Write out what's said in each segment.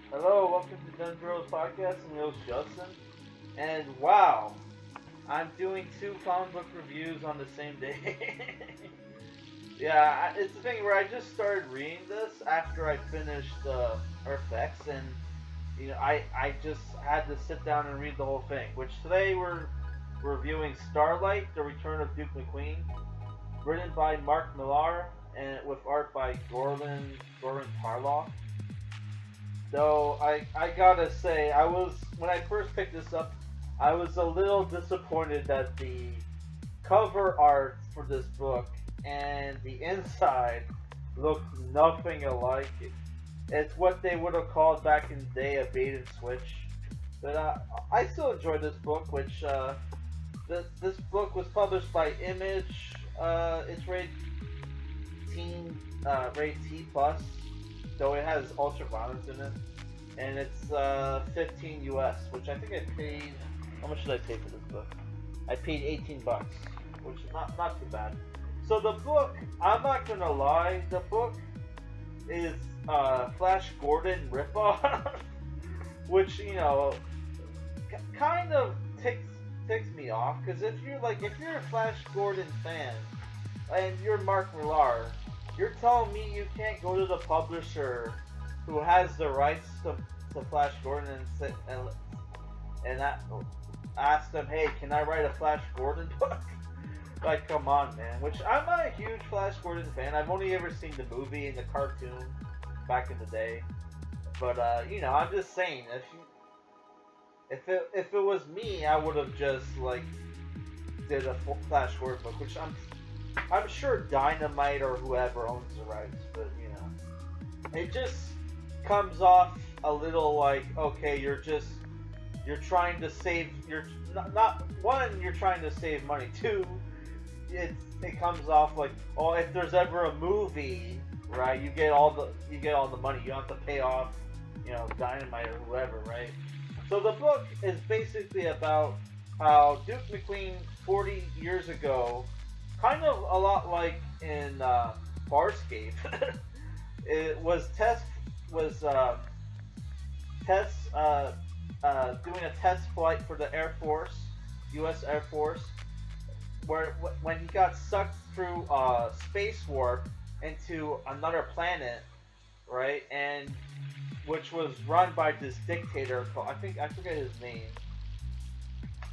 Hello, welcome to Dungeon Bros Podcast. I'm your host Justin, and wow, I'm doing two comic book reviews on the same day. Yeah, it's the thing where I just started reading this after I finished Earth X, and I just had to sit down and read the whole thing. Which today we're reviewing Starlight: The Return of Duke McQueen, written by Mark Millar and with art by Goran Parlov. Though I gotta say, I was when I first picked this up, I was a little disappointed that the cover art for this book and the inside looked nothing alike. It's what they would have called back in the day a bait and switch. But I still enjoy this book, which this book was published by Image. It's rated T plus, though it has ultra violence in it, and it's 15 US, which I think I paid. How much did I pay for this book? I paid $18, which is not too bad. So the book, I'm not gonna lie, the book is Flash Gordon ripoff, which kind of ticks me off, because if you're a Flash Gordon fan and you're Mark Millar, you're telling me you can't go to the publisher who has the rights to Flash Gordon and ask them, hey, can I write a Flash Gordon book? Like, come on, man. Which, I'm not a huge Flash Gordon fan. I've only ever seen the movie and the cartoon back in the day. But I'm just saying, if it was me, I would have just did a Flash Gordon book, which I'm sure Dynamite or whoever owns the rights, but it just comes off a little like, okay, you're trying to save, you're not one, you're trying to save money. Two, it comes off like, oh, if there's ever a movie, right, you get all the money, you don't have to pay off Dynamite or whoever, right? So the book is basically about how Duke McQueen 40 years ago, kind of a lot like in Farscape, it was doing a test flight for the Air Force, U.S. Air Force, where when he got sucked through space warp into another planet, right, and which was run by this dictator called, I forget his name.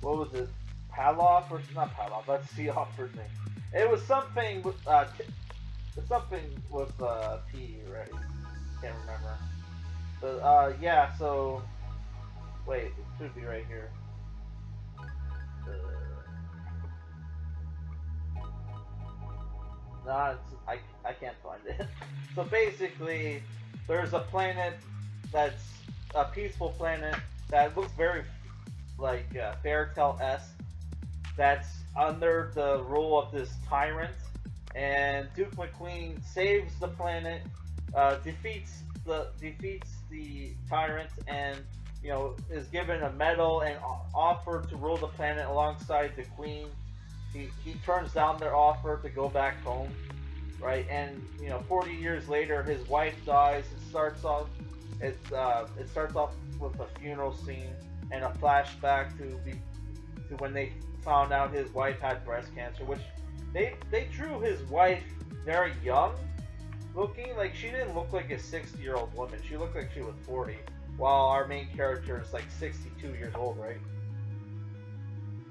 What was it? Palov or not Palov? Let's see Offer's name. It was something with P, right? Can't remember. But yeah. So wait, it should be right here. No, I can't find it. So basically, there's a planet that's a peaceful planet that looks very like fairy tale-esque, that's under the rule of this tyrant, and Duke McQueen saves the planet, defeats the tyrant, and is given a medal and offered to rule the planet alongside the queen. He turns down their offer to go back home, right? And 40 years later, his wife dies. It starts off with a funeral scene and a flashback to when they found out his wife had breast cancer, which they drew his wife very young looking. Like, she didn't look like a 60-year-old woman. She looked like she was 40, while our main character is like 62 years old, right?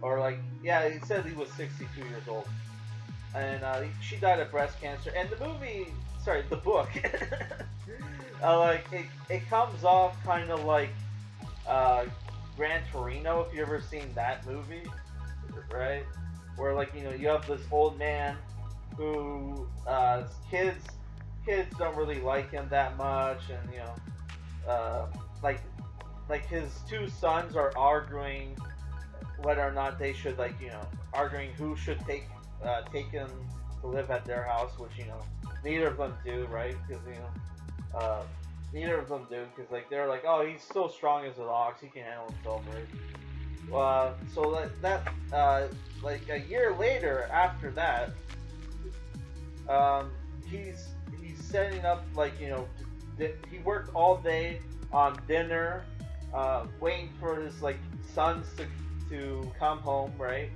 Or yeah, he said he was 62 years old, and she died of breast cancer. And the book, it comes off kind of like Gran Torino, if you ever seen that movie, right? Where you have this old man who kids don't really like him that much, and like his two sons are arguing whether or not they should arguing who should take him to live at their house, which neither of them do, right? Because neither of them do, because they're like, oh, he's so strong as an ox, he can handle himself, right? So a year later after that, he's setting up he worked all day on dinner, waiting for his like sons to come home, right?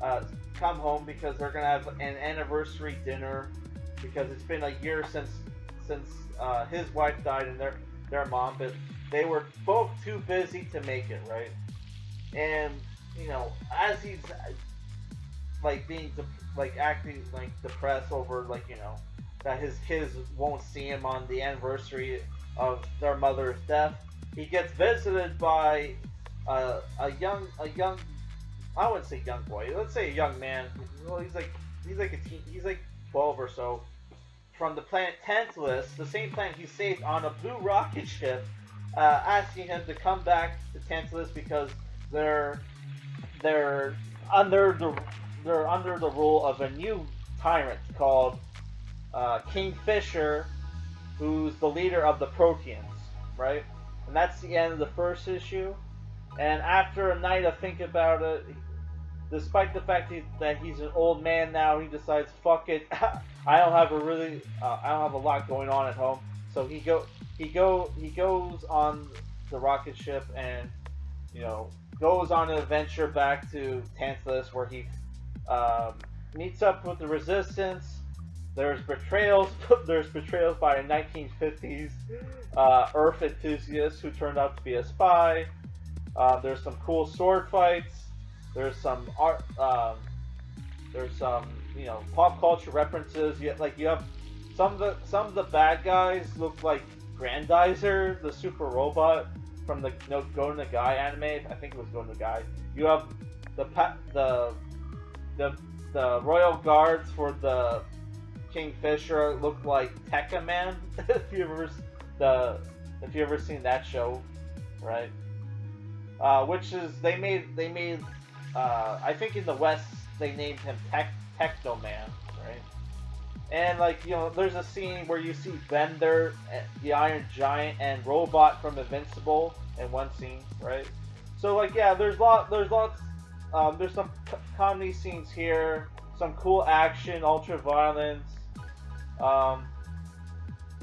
Uh, Come home because they're gonna have an anniversary dinner because it's been a year since his wife died and their mom, but they were both too busy to make it, right? And as he's like like acting like depressed over like that his kids won't see him on the anniversary of their mother's death, he gets visited by a young I wouldn't say young boy, let's say a young man. Well, he's like 12 or so, from the planet Tantalus, the same planet he saved on a blue rocket ship, asking him to come back to Tantalus because they're they're under the rule of a new tyrant called Kingfisher, who's the leader of the Proteans, right? And that's the end of the first issue. And after a night of thinking about it, despite the fact that he's an old man now, he decides, fuck it, I don't have a lot going on at home. So he goes on the rocket ship and goes on an adventure back to Tantalus, where he meets up with the Resistance. There's betrayals. There's betrayals by a 1950s Earth enthusiast who turned out to be a spy. There's some cool sword fights. There's some art. There's some pop culture references. You have some of the bad guys look like Grandizer, the super robot from the Go Nagai anime. I think it was Go Nagai. You have the royal guards for the Kingfisher look like Tekka Man. if you ever seen that show, right? Which is they made I think in the West they named him Techno Man, right? And there's a scene where you see Bender, the Iron Giant, and Robot from Invincible in one scene, right? So there's some comedy scenes here, some cool action, ultra violence.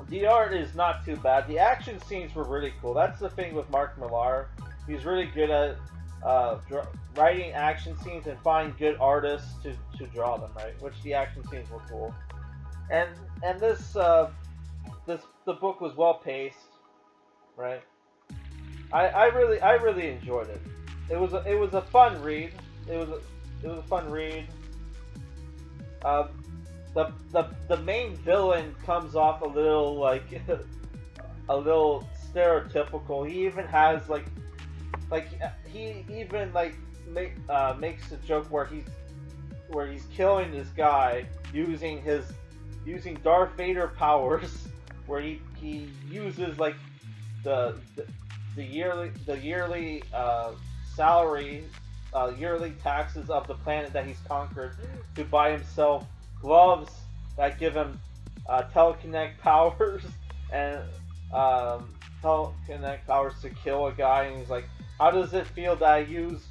The art is not too bad. The action scenes were really cool. That's the thing with Mark Millar. He's really good at writing action scenes and finding good artists to draw them, right? Which the action scenes were cool. And the book was well paced, right? I really enjoyed it. It was a fun read. It was a fun read. The main villain comes off a little a little stereotypical. He even has he even makes a joke where he's killing this guy using Darth Vader powers, where he uses the yearly salary, yearly taxes of the planet that he's conquered to buy himself gloves that give him telekinetic powers and telekinetic powers to kill a guy. And he's like, how does it feel that I use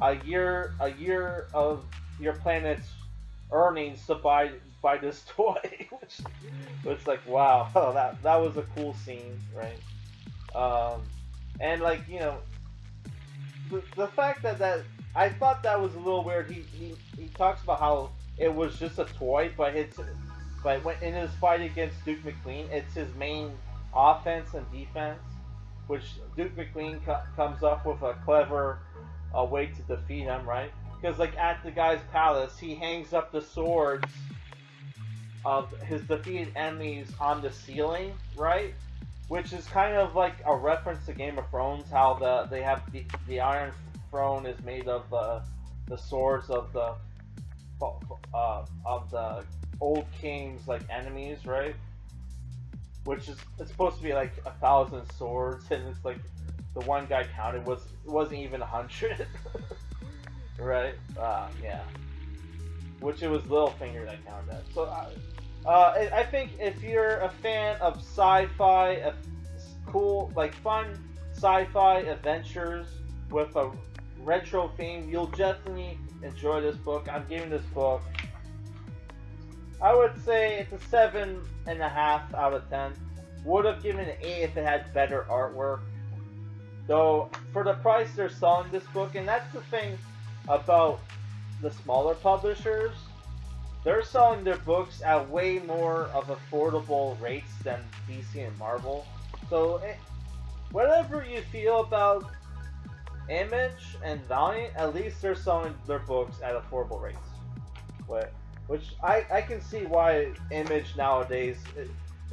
a year of your planet's earnings to buy this toy? It's like, wow, that was a cool scene, right? And the fact that I thought that was a little weird. He talks about how it was just a toy, but when in his fight against Duke McQueen, it's his main offense and defense, which Duke McQueen comes up with a clever way to defeat him, right? Because at the guy's palace, he hangs up the swords of his defeated enemies on the ceiling, right? Which is kind of like a reference to Game of Thrones, how they have the Iron Throne is made of the swords of the old king's enemies, right? Which is it's supposed to be 1,000 swords, and it's the one guy counted wasn't even 100, right? Yeah. Which it was Littlefinger that counted that. So I think if you're a fan of sci-fi, cool fun sci-fi adventures with a retro theme, you'll definitely enjoy this book. I'm giving this book, I would say it's a 7.5 out of 10. Would have given an A if it had better artwork. Though, for the price they're selling this book, and that's the thing about the smaller publishers, they're selling their books at way more of affordable rates than DC and Marvel. So, whatever you feel about Image and Valiant, at least they're selling their books at affordable rates. Which I can see why Image nowadays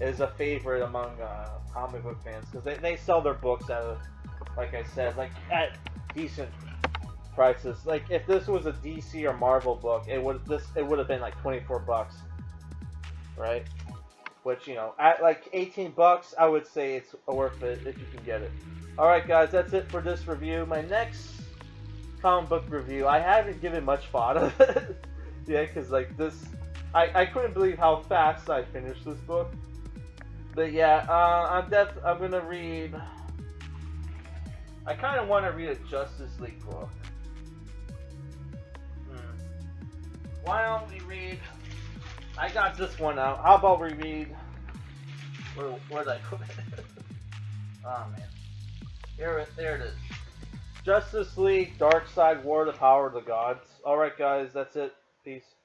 is a favorite among comic book fans, because they sell their books at, like I said, like at decent prices. Like if this was a DC or Marvel book, it would have been like $24, right? Which, you know, at like $18, I would say it's worth it if you can get it. All right, guys, that's it for this review. My next comic book review, I haven't given much thought of it. Yeah, because like this, I couldn't believe how fast I finished this book. But yeah, I'm gonna read. I kind of want to read a Justice League book. Why don't we read? I got this one out. How about we read? Where did I put it? Oh man, there it is. Justice League, Dark Side War, the Power of the Gods. All right, guys, that's it. Peace.